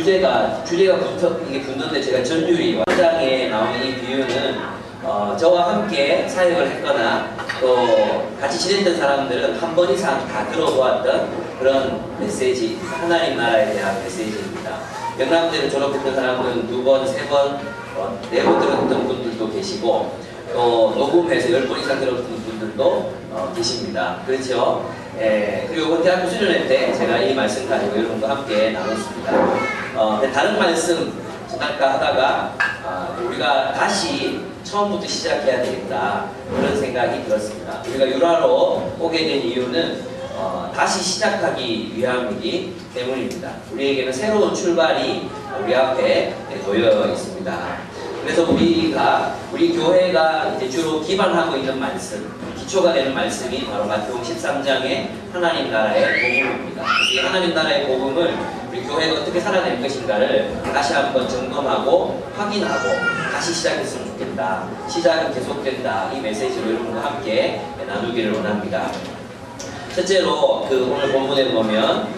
주제가 이게 붙는데 제가 전율이 현장에 나오는 이 비유는 저와 함께 사역을 했거나 또 같이 지냈던 사람들은 한 번 이상 다 들어보았던 그런 메시지, 하나님 나라에 대한 메시지입니다. 영남대를 졸업했던 사람들은 2번, 3번, 4번 들었던 분들도 계시고 또 녹음해서 10번 이상 들었던 분들도 계십니다. 그렇죠? 그리고 이번 대학교 수련회 때 제가 이 말씀 가지고 여러분과 함께 나눴습니다. 다른 말씀 전할까 하다가 우리가 다시 처음부터 시작해야 되겠다 그런 생각이 들었습니다. 우리가 유라로 오게 된 이유는 다시 시작하기 위함이기 때문입니다. 우리에게는 새로운 출발이 우리 앞에 놓여 있습니다. 그래서 우리 교회가 이제 주로 기반하고 있는 말씀, 기초가 되는 말씀이 바로 마태복음 13장의 하나님 나라의 복음입니다. 이 하나님 나라의 복음을 우리 교회가 어떻게 살아낼 것인가를 다시 한번 점검하고 확인하고 다시 시작했으면 좋겠다. 시작은 계속된다. 이 메시지를 여러분과 함께 나누기를 원합니다. 첫째로 오늘 본문에 보면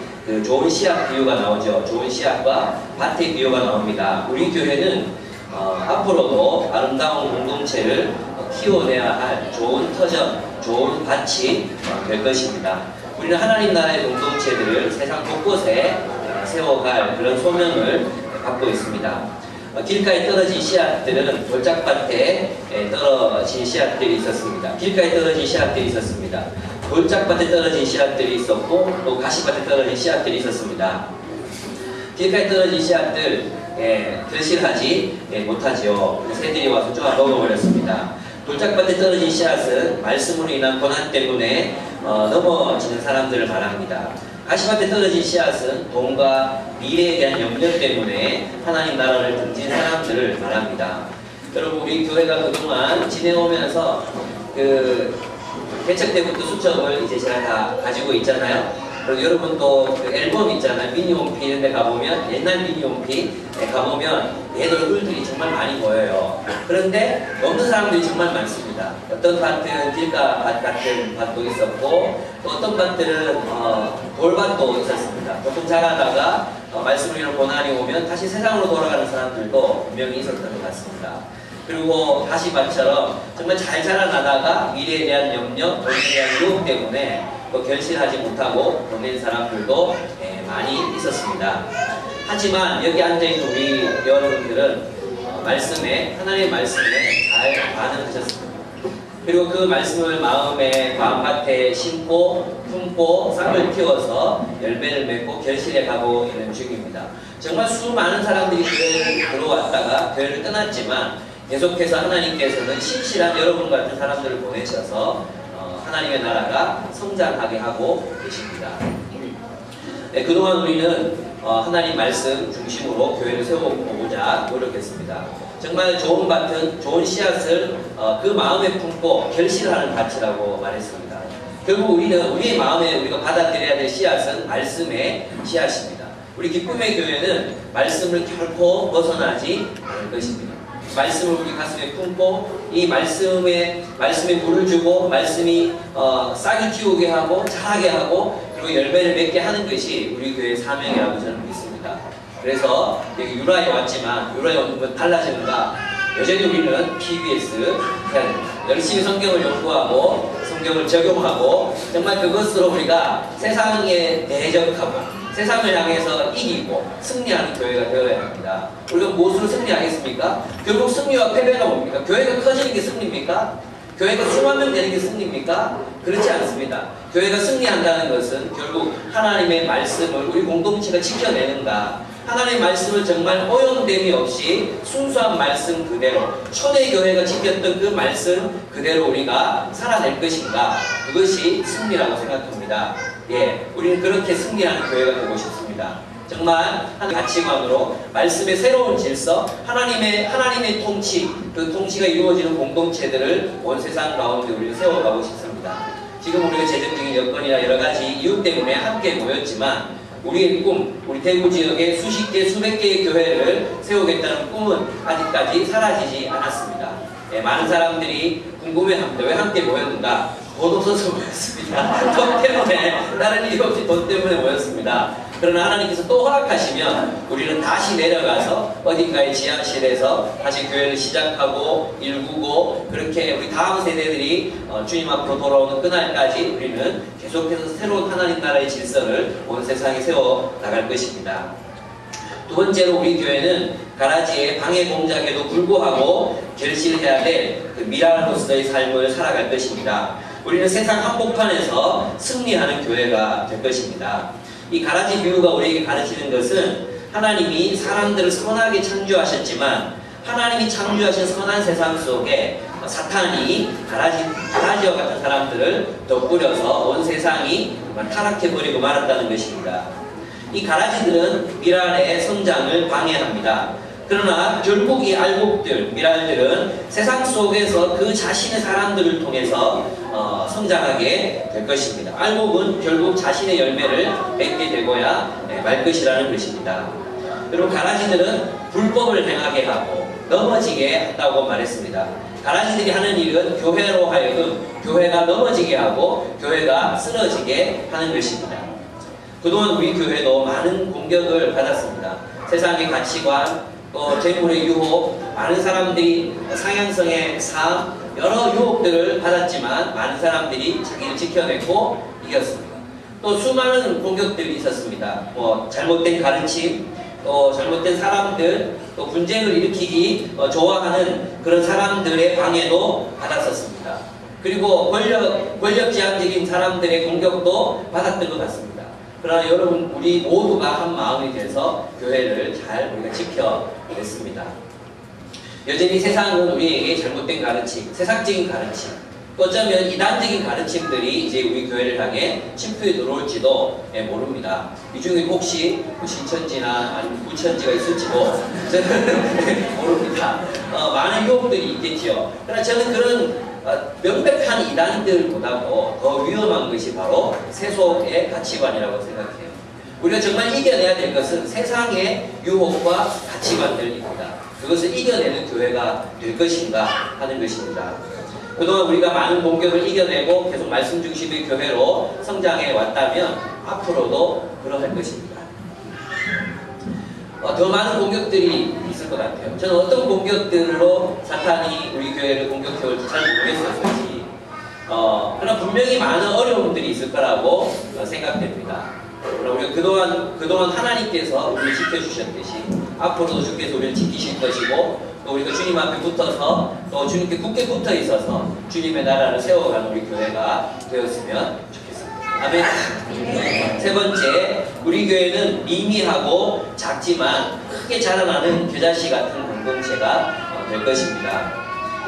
좋은 씨앗 비유가 나오죠. 좋은 씨앗과 밭의 비유가 나옵니다. 우리 교회는 앞으로도 아름다운 공동체를 키워내야 할 좋은 터전, 좋은 밭이 될 것입니다. 우리는 하나님 나라의 공동체들을 세상 곳곳에 세워갈 그런 소명을 갖고 있습니다. 길가에 떨어진 씨앗들은 돌짝밭에 떨어진 씨앗들이 있었습니다. 길가에 떨어진 씨앗들이 있었습니다. 돌짝밭에 떨어진 씨앗들이 있었고 또 가시밭에 떨어진 씨앗들이 있었습니다. 길가에 떨어진 씨앗들 결실하지 못하지요. 새들이 와서 쪼아 먹어버렸습니다. 돌짝밭에 떨어진 씨앗은 말씀으로 인한 고난 때문에 넘어지는 사람들을 말합니다. 가시밭에 떨어진 씨앗은 돈과 미래에 대한 염려 때문에 하나님 나라를 등진 사람들을 말합니다. 여러분, 우리 교회가 그동안 지내오면서 개척 때부터 수첩을 이제 제가 다 가지고 있잖아요. 그리고 여러분 또 앨범 있잖아요. 미니홈피 이런 데 가보면, 옛날 미니홈피 가보면 옛 얼굴들이 정말 많이 보여요. 그런데 없는 사람들이 정말 많습니다. 어떤 밭은 길가 밭 같은 밭도 있었고 또 어떤 밭들은 돌밭도 있었습니다. 조금 자라다가 말씀을 이런 고난이 오면 다시 세상으로 돌아가는 사람들도 분명히 있었던 것 같습니다. 그리고 가시밭처럼 정말 잘 자라나다가 미래에 대한 염려, 돈에 대한 유혹 때문에 또 결실하지 못하고 보낸 사람들도 많이 있었습니다. 하지만 여기 앉아있는 우리 여러분들은 하나님의 말씀에 잘 반응하셨습니다. 그리고 그 말씀을 마음밭에 심고 품고 싹을 틔워서 열매를 맺고 결실해 가고 있는 중입니다. 정말 수많은 사람들이 교회를 들어왔다가 교회를 떠났지만 계속해서 하나님께서는 신실한 여러분 같은 사람들을 보내셔서 하나님의 나라가 성장하게 하고 계십니다. 그동안 우리는 하나님 말씀 중심으로 교회를 세워보고자 노력했습니다. 정말 좋은 밭은 좋은 씨앗을 그 마음에 품고 결실하는 밭이라고 말했습니다. 결국 우리의 마음에 우리가 받아들여야 될 씨앗은 말씀의 씨앗입니다. 우리 기쁨의 교회는 말씀을 결코 벗어나지 않을 것입니다. 말씀을 우리 가슴에 품고 이 말씀에 물을 주고 말씀이 싹이 틔우게 하고 자라게 하고 그리고 열매를 맺게 하는 것이 우리 교회의 사명이라고 저는 믿습니다. 그래서 여기 유라에 왔지만 유라에 오는 건 달라지는가? 여전히 우리는 PBS 해야 됩니다. 열심히 성경을 연구하고 성경을 적용하고 정말 그것으로 우리가 세상에 대적하고 세상을 향해서 이기고 승리하는 교회가 되어야 합니다. 우리가 무엇으로 승리하겠습니까? 결국 승리와 패배가 뭡니까? 교회가 커지는 게 승리입니까? 교회가 수만 명 되는 게 승리입니까? 그렇지 않습니다. 교회가 승리한다는 것은 결국 하나님의 말씀을 우리 공동체가 지켜내는가, 하나님의 말씀을 정말 오염됨이 없이 순수한 말씀 그대로 초대교회가 지켰던 그 말씀 그대로 우리가 살아낼 것인가, 그것이 승리라고 생각합니다. 우리는 그렇게 승리하는 교회가 되고 싶습니다. 정말 하나님의 가치관으로 말씀의 새로운 질서, 하나님의 통치, 그 통치가 이루어지는 공동체들을 온 세상 가운데 우리는 세워가고 싶습니다. 지금 우리가 재정적인 여건이나 여러 가지 이유 때문에 함께 모였지만 우리의 꿈, 우리 대구 지역에 수십 개, 수백 개의 교회를 세우겠다는 꿈은 아직까지 사라지지 않았습니다. 많은 사람들이 궁금해합니다. 왜 함께 모였는가? 돈 없어서 모였습니다. 돈 때문에, 다른 이유 없이 돈 때문에 모였습니다. 그러나 하나님께서 또 허락하시면 우리는 다시 내려가서 어딘가의 지하실에서 다시 교회를 시작하고 일구고, 그렇게 우리 다음 세대들이 주님 앞으로 돌아오는 그날까지 우리는 계속해서 새로운 하나님 나라의 질서를 온 세상에 세워 나갈 것입니다. 두 번째로 우리 교회는 가라지의 방해 공작에도 불구하고 결실해야 될 그 미라로서의 삶을 살아갈 것입니다. 우리는 세상 한복판에서 승리하는 교회가 될 것입니다. 이 가라지 비유가 우리에게 가르치는 것은 하나님이 사람들을 선하게 창조하셨지만 하나님이 창조하신 선한 세상 속에 사탄이 가라지와 같은 사람들을 덧뿌려서 온 세상이 타락해버리고 말았다는 것입니다. 이 가라지들은 미랄의 성장을 방해합니다. 그러나 결국 이 알곡들, 미랄들은 세상 속에서 그 자신의 사람들을 통해서 성장하게 될 것입니다. 알곡은 결국 자신의 열매를 맺게 되고야 말 것이라는 것입니다. 그리고 가라지들은 불법을 행하게 하고 넘어지게 한다고 말했습니다. 가라지들이 하는 일은 교회로 하여금 교회가 넘어지게 하고 교회가 쓰러지게 하는 것입니다. 그동안 우리 교회도 많은 공격을 받았습니다. 세상의 가치관, 또 재물의 유혹, 많은 사람들이 상향성의 삶, 여러 유혹들을 받았지만 많은 사람들이 자기를 지켜내고 이겼습니다. 또 수많은 공격들이 있었습니다. 잘못된 가르침, 또 잘못된 사람들, 또 분쟁을 일으키기 좋아하는 그런 사람들의 방해도 받았었습니다. 그리고 권력 지향적인 사람들의 공격도 받았던 것 같습니다. 그러나 여러분, 우리 모두가 한 마음이 돼서 교회를 잘 우리가 지켜냈습니다. 여전히 세상은 우리에게 잘못된 가르침, 세상적인 가르침, 어쩌면 이단적인 가르침들이 이제 우리 교회를 향해 침투해 들어올지도 모릅니다. 이 중에 혹시 신천지나 아니면 부천지가 있을지도 저는 모릅니다. 많은 유혹들이 있겠지요. 그러나 저는 그런 명백한 이단들보다도 더 위험한 것이 바로 세속의 가치관이라고 생각해요. 우리가 정말 이겨내야 될 것은 세상의 유혹과 가치관들입니다. 그것을 이겨내는 교회가 될 것인가 하는 것입니다. 그동안 우리가 많은 공격을 이겨내고 계속 말씀 중심의 교회로 성장해 왔다면 앞으로도 그러할 것입니다. 더 많은 공격들이 있을 것 같아요. 저는 어떤 공격들로 사탄이 우리 교회를 공격해 올지 잘 모르겠어요, 솔직히. 그러나 분명히 많은 어려움들이 있을 거라고 생각됩니다. 그럼 우리가 그동안 하나님께서 우리를 지켜주셨듯이 앞으로도 주께서 우리를 지키실 것이고, 또 우리가 주님 앞에 붙어서 또 주님께 굳게 붙어 있어서 주님의 나라를 세워가는 우리 교회가 되었으면 좋겠습니다. 아멘. 세 번째, 우리 교회는 미미하고 작지만 크게 자라나는 겨자씨 같은 공동체가 될 것입니다.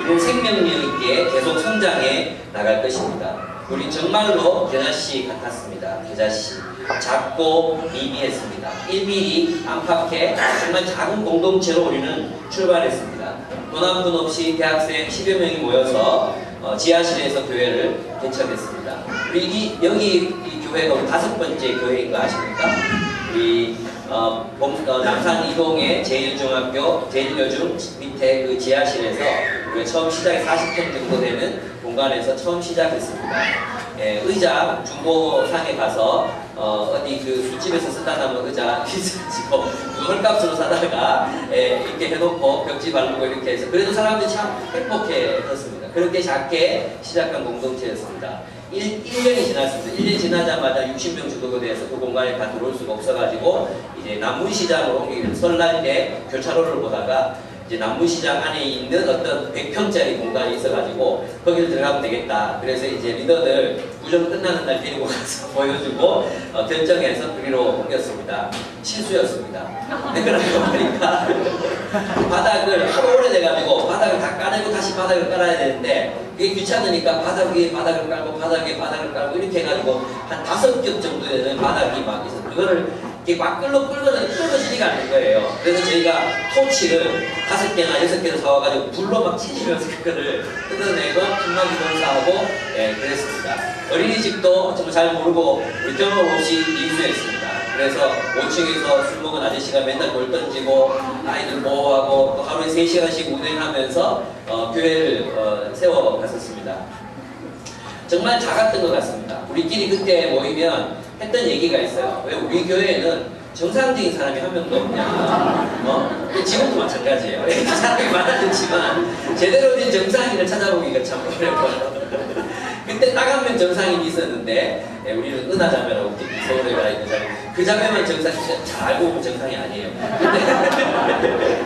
우리는 생명력 있게 계속 성장해 나갈 것입니다. 우린 정말로 겨자씨 같았습니다. 겨자씨. 작고 미미했습니다. 1mm 안팎의 정말 작은 공동체로 우리는 출발했습니다. 돈 한 푼 없이 대학생 10여 명이 모여서 지하실에서 교회를 개척했습니다. 우리 여기 이 교회가 우리 5번째 교회인 거 아십니까? 우리 남산 이동의 제1중학교, 제1여중 밑에 그 지하실에서 우리가 처음 시작에 40평 정도 되는 공간에서 처음 시작했습니다. 의자 중고상에 가서 어디 그 술집에서 쓰다 남은 의자 있어가지고 헐값으로 사다가 이렇게 해놓고 벽지 바르고 이렇게 해서 그래도 사람들이 참 행복해졌습니다. 그렇게 작게 시작한 공동체였습니다. 1년이 지났습니다. 1년 지나자마자 60명 정도가 돼서 그 공간에 다 들어올 수가 없어가지고 이제 남문시장으로 옮기는 설날 때 교차로를 보다가 이제 남문시장 안에 있는 어떤 100평짜리 공간이 있어가지고 거기를 들어가면 되겠다. 그래서 이제 리더들 구정 끝나는 날 데리고 가서 보여주고 결정해서 거기로 옮겼습니다. 실수였습니다. 왜 그러고 보니까 바닥을 하도 오래돼가지고 바닥을 다 까내고 다시 바닥을 깔아야 되는데 그게 귀찮으니까 바닥 위에 바닥을 깔고 바닥 위에 바닥을 깔고 이렇게 해가지고 한 5겹 정도 되는 바닥이 막 있어서 그거를 이게 막 끌어지지가 않는 거예요. 그래서 저희가 토치를 5개나 6개를 사와가지고 불로 막 치시면서 그거를 뜯어내고 풍막이 공사하고 그랬습니다. 어린이집도 정말 잘 모르고 우리 경험 없이 인수했습니다. 그래서 5층에서 술 먹은 아저씨가 맨날 돌 던지고 아이들 보호하고 또 하루에 3시간씩 운행하면서 교회를 세워갔었습니다. 정말 작았던 것 같습니다. 우리끼리 그때 모이면 했던 얘기가 있어요. 왜 우리 교회에는 정상적인 사람이 한 명도 없냐. 지금도 마찬가지예요. 사람이 많아졌지만 제대로 된 정상인을 찾아보기가 참 어려워요. 그때 딱 한 명 정상인이 있었는데, 우리는 은하자매라고 서울에 가 있는 자매. 그 자매만 정상이, 잘 알고 보면 정상이 아니에요. 근데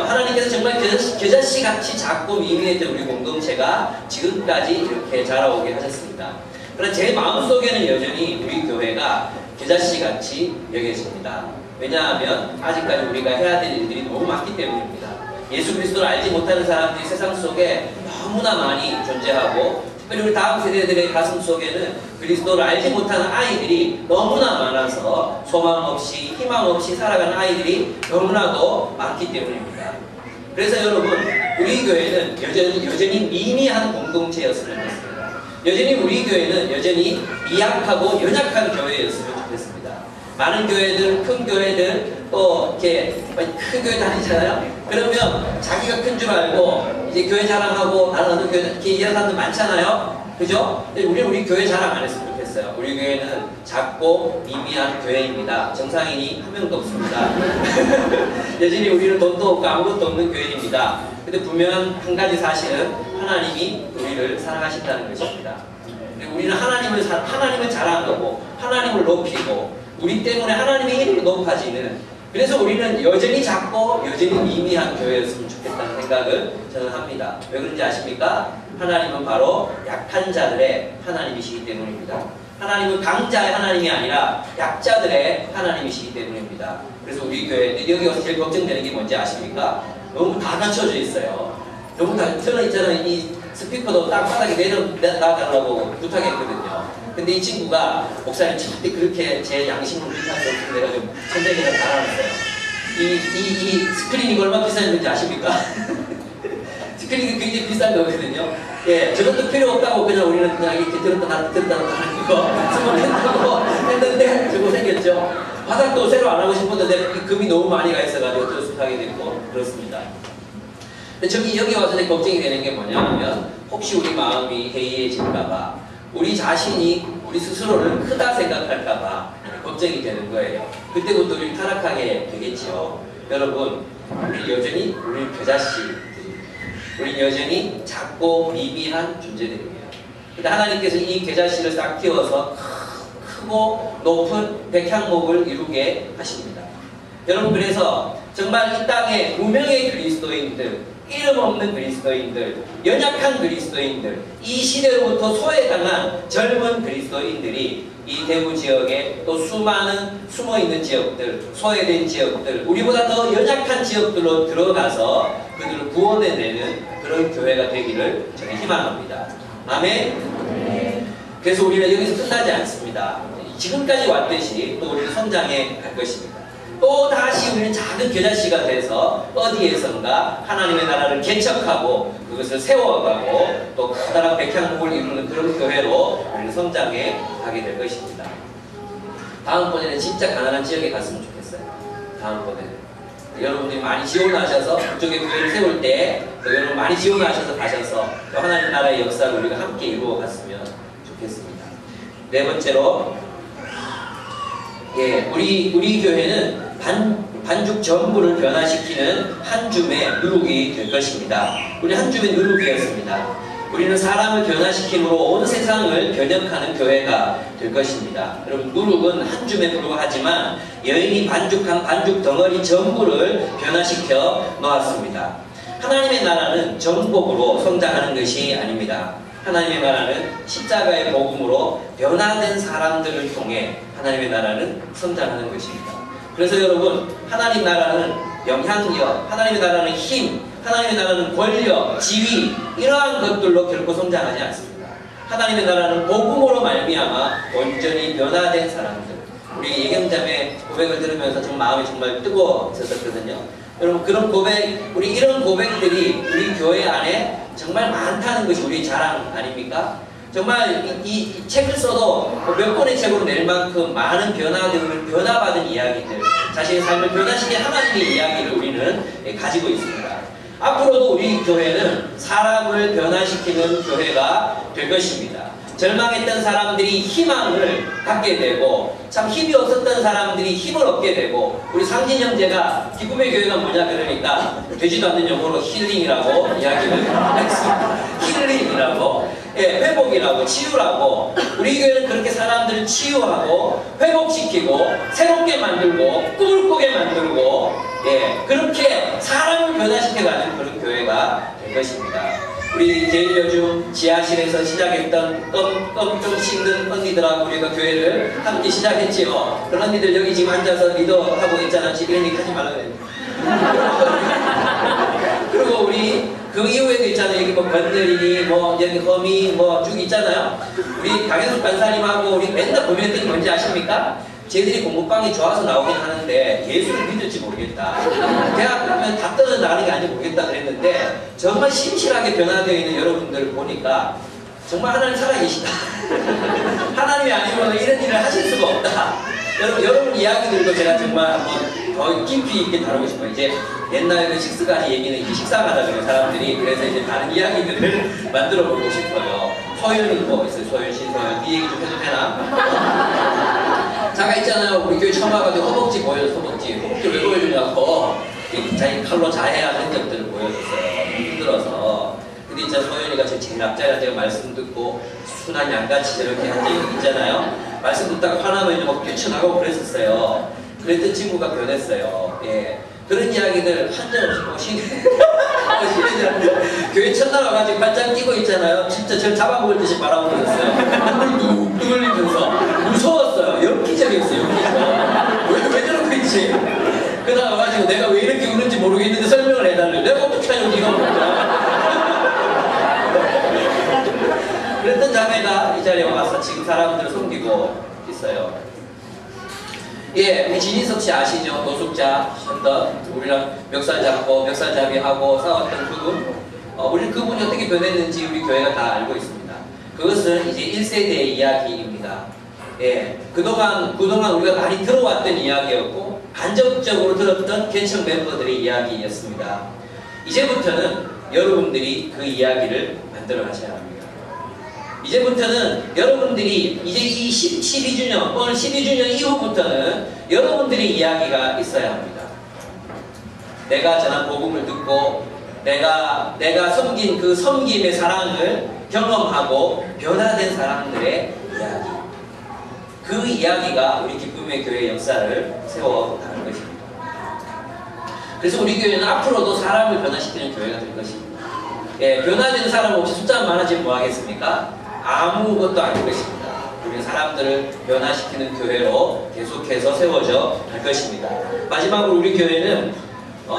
하나님께서 정말 겨자씨 같이 작고 미미했던 우리 공동체가 지금까지 이렇게 자라오게 하셨습니다. 그러나 제 마음속에는 여전히 우리 교회가 겨자씨 같이 여겨집니다. 왜냐하면 아직까지 우리가 해야 될 일들이 너무 많기 때문입니다. 예수 그리스도를 알지 못하는 사람들이 세상 속에 너무나 많이 존재하고, 특별히 우리 다음 세대들의 가슴 속에는 그리스도를 알지 못하는 아이들이 너무나 많아서 소망 없이 희망 없이 살아가는 아이들이 너무나도 많기 때문입니다. 그래서 여러분, 우리 교회는 여전히 미미한 공동체였으면 좋겠습니다. 여전히 우리 교회는 여전히 미약하고 연약한 교회였으면 좋겠습니다. 많은 교회들, 큰 교회들, 또 이렇게 큰 교회 다니잖아요. 그러면 자기가 큰 줄 알고 이제 교회 자랑하고 다른 어느 교회 이렇게 이런 사람들 많잖아요. 그죠? 근데 우리 교회 자랑 안 했으면 좋겠어요. 우리 교회는 작고 미미한 교회입니다. 정상인이 한 명도 없습니다. 여전히 우리는 돈도 없고 아무것도 없는 교회입니다. 근데 분명한 한 가지 사실은 하나님이 우리를 사랑하신다는 것입니다. 우리는 하나님을 자랑하고 하나님을 높이고 우리 때문에 하나님의 이름이 높아지는, 그래서 우리는 여전히 작고 여전히 미미한 교회였으면 좋겠다는 생각을 저는 합니다. 왜 그런지 아십니까? 하나님은 바로 약한 자들의 하나님이시기 때문입니다. 하나님은 강자의 하나님이 아니라 약자들의 하나님이시기 때문입니다. 그래서 우리 교회, 여기 와서 제일 걱정되는 게 뭔지 아십니까? 너무 다 갖춰져 있어요. 너무 다, 저는 있잖아요. 이 스피커도 딱 바닥에 내려놔달라고 부탁했거든요. 근데 이 친구가, 목사님 절대 그렇게 제 양심을 불편할 수 없는데 내가 좀 선생님이랑 달아놨어요. 이 스크린이 얼마나 비싼지 아십니까? 스크린이 굉장히 비싼 거거든요. 예, 저것도 필요 없다고 그냥 우리는 그냥 이렇게 들었다 하는 거 스몰했다고 했는데 저거 생겼죠. 바닥도 새로 안 하고 싶었는데 금이 너무 많이 가 있어가지고 어쩔 수 없이 하게 됐고 그렇습니다. 근데 여기 와서 걱정이 되는 게 뭐냐면, 혹시 우리 마음이 해이해질까봐, 우리 자신이 우리 스스로를 크다 생각할까봐 걱정이 되는 거예요. 그때부터 우리 타락하게 되겠죠. 여러분, 우리 겨자씨, 우리 여전히 작고 미미한 존재들이에요. 근데 하나님께서 이 겨자씨를 싹 틔워서 크고 높은 백향목을 이루게 하십니다. 여러분, 그래서 정말 이 땅에 무명의 그리스도인들, 이름 없는 그리스도인들, 연약한 그리스도인들, 이 시대로부터 소외당한 젊은 그리스도인들이 이 대구 지역에 또 수많은 숨어있는 지역들, 소외된 지역들, 우리보다 더 연약한 지역들로 들어가서 그들을 구원해내는 그런 교회가 되기를 저는 희망합니다. 아멘? 그래서 우리는 여기서 끝나지 않습니다. 지금까지 왔듯이 또 우리는 성장해 갈 것입니다. 또 다시 우리는 작은 겨자씨가 돼서 어디에선가 하나님의 나라를 개척하고 그것을 세워가고 또 커다란 백향목을 이루는 그런 교회로 우리는 성장해 가게 될 것입니다. 다음번에는 진짜 가난한 지역에 갔으면 좋겠어요. 다음번에는 여러분들이 많이 지원하셔서 그쪽에 교회를 세울 때 여러분 많이 지원하셔서 가셔서 또 하나님 나라의 역사를 우리가 함께 이루어 갔으면 좋겠습니다. 네 번째로, 우리 교회는 반죽 전부를 변화시키는 한 줌의 누룩이 될 것입니다. 우리 한 줌의 누룩이었습니다. 우리는 사람을 변화시킴으로 온 세상을 변혁하는 교회가 될 것입니다. 여러분, 누룩은 한 줌에 불과하지만 여인이 반죽한 반죽 덩어리 전부를 변화시켜 놓았습니다. 하나님의 나라는 정복으로 성장하는 것이 아닙니다. 하나님의 나라는 십자가의 복음으로 변화된 사람들을 통해 하나님의 나라는 성장하는 것입니다. 그래서 여러분, 하나님 나라는 영향력, 하나님의 나라는 힘, 하나님의 나라는 권력, 지위, 이러한 것들로 결코 성장하지 않습니다. 하나님의 나라는 복음으로 말미암아 온전히 변화된 사람들. 우리 예경자매 고백을 들으면서 좀 마음이 정말 뜨거워졌었거든요. 여러분, 그런 고백, 우리 이런 고백들이 우리 교회 안에 정말 많다는 것이 우리 자랑 아닙니까? 정말 이 책을 써도 몇 권의 책으로 낼 만큼 많은 변화받은 이야기들, 자신의 삶을 변화시킨 하나님의 이야기를 우리는 가지고 있습니다. 앞으로도 우리 교회는 사람을 변화시키는 교회가 될 것입니다. 절망했던 사람들이 희망을 갖게 되고 참 힘이 없었던 사람들이 힘을 얻게 되고 우리 상진 형제가 기쁨의 교회가 뭐냐 그러니까 되지도 않는 용어로 힐링이라고 이야기를 했습니다. 힐링이라고 회복이라고 치유라고 우리 교회는 그렇게 사람들을 치유하고 회복시키고 새롭게 만들고 꿈을 꾸게 만들고 그렇게 사람을 변화시켜가는 그런 교회가 될 것입니다. 우리 제일 요즘 지하실에서 시작했던 껌 좀 씹는 언니들하고 우리가 교회를 함께 시작했지요. 그런 언니들 여기 지금 앉아서 리더하고 있잖아. 지금 이런 얘기 하지 말라 그래. 그리고 우리 그 이후에도 있잖아요. 여기 뭐 건드리니 뭐 여기 허미 뭐 쭉 있잖아요. 우리 강현숙 간사님하고 우리 맨날 고민했던 게 뭔지 아십니까? 쟤들이 공부방이 좋아서 나오긴 하는데 예수를 믿을지 모르겠다. 대학 가면 다 떠나가는 게 아닌지 모르겠다 그랬는데 정말 신실하게 변화되어 있는 여러분들을 보니까 정말 하나님 살아계시다. 하나님이 아니면 이런 일을 하실 수가 없다. 여러분 이야기들도 제가 정말 한번 더 깊이 있게 다루고 싶어요. 이제 옛날 그 식스까지 얘기는 이제 식상하다 그래요 사람들이. 그래서 이제 다른 이야기들을 만들어 보고 싶어요. 서윤이 뭐 있어요? 서윤, 신서윤 이 얘기 좀 해도 되나? 잠깐 있잖아요. 우리 교회 처음 와가지고 허벅지 보여줬어. 허벅지 왜 보여주냐고 자기 칼로 자해한 흔적들을 보여줬어요. 힘들어서. 근데 이제 서윤이가 제일 앞자리에 제가 말씀 듣고 순한 양같이 저렇게 한 적이 있잖아요. 말씀 듣다가 화나면 이제 막 뛰쳐나가고 그랬었어요. 그랬던 친구가 변했어요. 그런 이야기들 한 적 없이 오시네. 교회 첫날 와가지고 반짝 끼고 있잖아요. 진짜 저를 잡아먹을 듯이 바라보고 있어요. 한물 뚝뚝 흘리면서 무서웠어요. 엽기적이었어요. 왜 저러고 있지? 그러다 와가지고 내가 왜 이렇게 우는지 모르겠는데 설명을 해달래. 내가 어떻게 하냐고 네가 물어보잖아. 그랬던 자매가 이 자리에 와서 지금 사람들을 섬기고 있어요. 우리 진인석 씨 아시죠? 노숙자 했던 우리랑 멱살잡이하고 싸웠던 그분. 우리는 그분이 어떻게 변했는지 우리 교회가 다 알고 있습니다. 그것은 이제 1세대의 이야기입니다. 그동안 우리가 많이 들어왔던 이야기였고 간접적으로 들었던 개척 멤버들의 이야기였습니다. 이제부터는 여러분들이 그 이야기를 만들어 가셔야 합니다. 이제부터는 여러분들이 이제 이 12주년, 오늘 12주년 이후부터는 여러분들의 이야기가 있어야 합니다. 내가 전한 복음을 듣고 내가 섬긴 그 섬김의 사랑을 경험하고 변화된 사람들의 이야기. 그 이야기가 우리 기쁨의 교회의 역사를 세워나갈 것입니다. 그래서 우리 교회는 앞으로도 사람을 변화시키는 교회가 될 것입니다. 변화된 사람 없이 숫자만 많아지면 뭐 하겠습니까? 아무것도 아닐 것입니다. 우리 사람들을 변화시키는 교회로 계속해서 세워져 갈 것입니다. 마지막으로 우리 교회는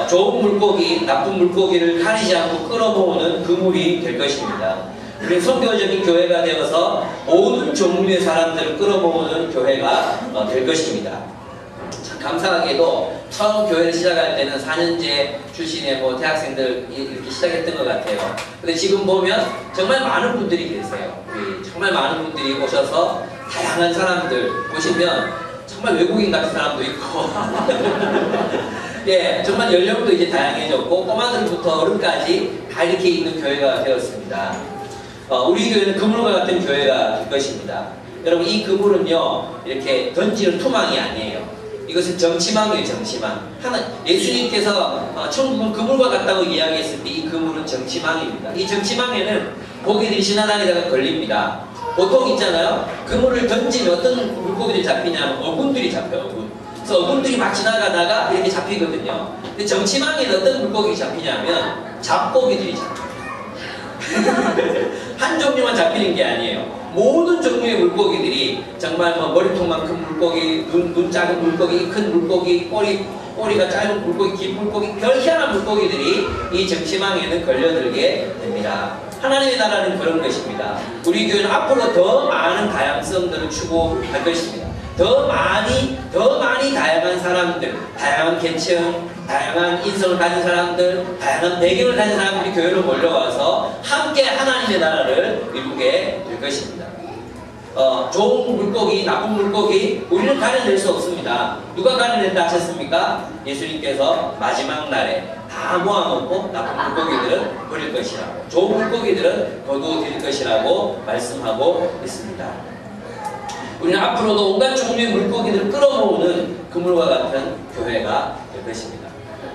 좋은 물고기, 나쁜 물고기를 가리지 않고 끌어모으는 그물이 될 것입니다. 우리 선교적인 교회가 되어서 모든 종류의 사람들을 끌어모으는 교회가 될 것입니다. 참 감사하게도 처음 교회를 시작할 때는 4년제 출신의 대학생들 이렇게 시작했던 것 같아요. 근데 지금 보면 정말 많은 분들이 계세요. 정말 많은 분들이 오셔서 다양한 사람들 보시면 정말 외국인 같은 사람도 있고 정말 연령도 이제 다양해졌고 꼬마들부터 어른까지 다 이렇게 있는 교회가 되었습니다. 우리 교회는 그물과 같은 교회가 될 것입니다. 여러분 이 그물은요 이렇게 던지는 투망이 아니에요. 이것은 정치망이에요. 정치망. 예수님께서 천국은 그물과 같다고 이야기했을 때 이 그물은 정치망입니다. 이 정치망에는 고기들이 지나다니다가 걸립니다. 보통 있잖아요. 그물을 던지면 어떤 물고기들이 잡히냐면 어군들이 잡혀요. 어군. 그래서 어군들이 막 지나가다가 이렇게 잡히거든요. 근데 정치망에는 어떤 물고기가 잡히냐면 잡고기들이 잡혀요. 한 종류만 잡히는 게 아니에요. 모든 종류의 물고기들이 정말 머리통만큼 물고기, 눈 작은 물고기, 큰 물고기, 꼬리가 짧은 물고기, 긴 물고기, 별 희한한 물고기들이 이 정치망에는 걸려들게 됩니다. 하나님의 나라는 그런 것입니다. 우리 교회는 앞으로 더 많은 다양성들을 추구할 것입니다. 더 많이 다양한 사람들, 다양한 계층, 다양한 인성을 가진 사람들, 다양한 배경을 가진 사람들이 교회로 몰려와서 함께 하나님의 나라를 이루게 될 것입니다. 좋은 물고기, 나쁜 물고기 우리는 가려낼 수 없습니다. 누가 가려낸다 하셨습니까? 예수님께서 마지막 날에 다 모아놓고 나쁜 물고기들은 버릴 것이라고, 좋은 물고기들은 거두어 드릴 것이라고 말씀하고 있습니다. 우리는 앞으로도 온갖 종류의 물고기들을 끌어모으는 그물과 같은 교회가 될 것입니다.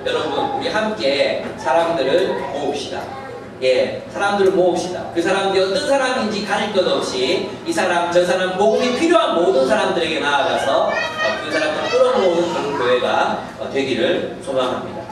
여러분, 우리 함께 사람들을 모읍시다. 예, 사람들을 모읍시다. 그 사람들이 어떤 사람인지 가릴 것 없이 이 사람, 저 사람, 복음이 필요한 모든 사람들에게 나아가서 그 사람들을 끌어모으는 그런 교회가 되기를 소망합니다.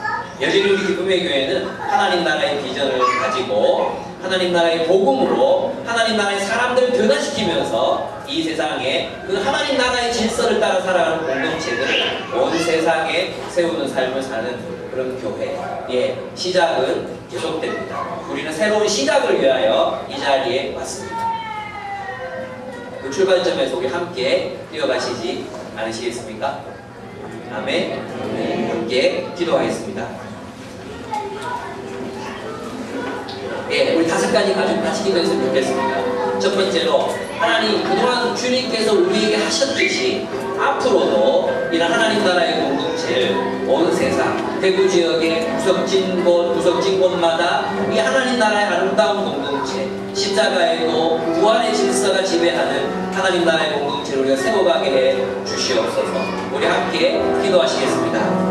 여전히 우리 기쁨의 교회는 하나님 나라의 비전을 가지고 하나님 나라의 복음으로 하나님 나라의 사람들을 변화시키면서 이 세상에 그 하나님 나라의 질서를 따라 살아가는 공동체들을 온 세상에 세우는 삶을 사는 그런 교회의 시작은 계속됩니다. 우리는 새로운 시작을 위하여 이 자리에 왔습니다. 그 출발점에서 우리 함께 뛰어가시지 않으시겠습니까? 아멘. 네, 함께 기도하겠습니다. 예, 우리 5가지 가지고 같이 기도했으면 좋겠습니다. 첫 번째로, 하나님 그동안 주님께서 우리에게 하셨듯이 앞으로도 이런 하나님 나라의 공동체를 온 세상, 대구 지역의 구석진 곳마다 이 하나님 나라의 아름다운 공동체, 십자가에도 부활의 질서가 지배하는 하나님 나라의 공동체를 우리가 세워가게 해 주시옵소서. 우리 함께 기도하시겠습니다.